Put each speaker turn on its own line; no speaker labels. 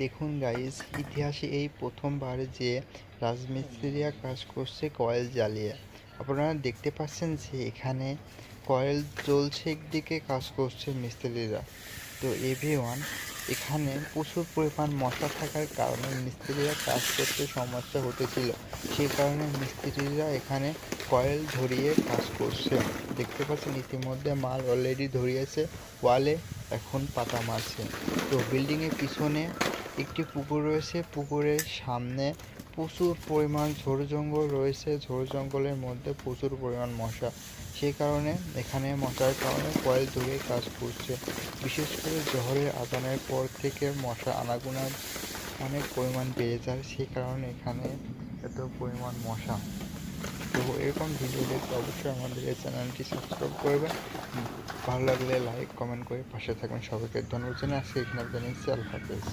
দেখুন গাইস, ইতিহাসে এই প্রথমবার যে রাজমিস্ত্রিরা কাজ করছে কয়েল জ্বালিয়ে। আপনারা দেখতে পাচ্ছেন যে এখানে কয়েল জ্বলছে, একদিকে কাজ করছে মিস্ত্রিরা। তো এভরিওয়ান, এখানে প্রচুর পরিমাণ মশা থাকার কারণে মিস্ত্রিরা কাজ করতে সমস্যা হতেছিল। সেই কারণে মিস্ত্রিরা এখানে কয়েল ধরিয়ে কাজ করছে। দেখতে পাচ্ছেন ইতিমধ্যে মাল অলরেডি ধরিয়েছে, ওয়ালে এখন পাতা মারছে। তো বিল্ডিংয়ের পিছনে একটি পুকুর রয়েছে, পুকুরের সামনে প্রচুর পরিমাণ ঝোড় জঙ্গল রয়েছে, ঝোড় জঙ্গলের মধ্যে প্রচুর পরিমাণ মশা। সেই কারণে এখানে মশার কারণে কয়েল ধরে কাজ করছে। বিশেষ করে জোহরের আজানের পর থেকে মশা আনাগোনা অনেক পরিমাণ বেড়ে যায়, সেই কারণে এখানে এত পরিমাণ মশা। তো এরকম ভিডিও দেখতে অবশ্যই আমাদের এই চ্যানেলটি সাবস্ক্রাইব করবেন। ভালো লাগলে লাইক কমেন্ট করে পাশে থাকবেন। সবাইকে ধন্যবাদ জানিয়ে আজকে এখানে জানিয়েছি, আল্লাহ হাফেজ।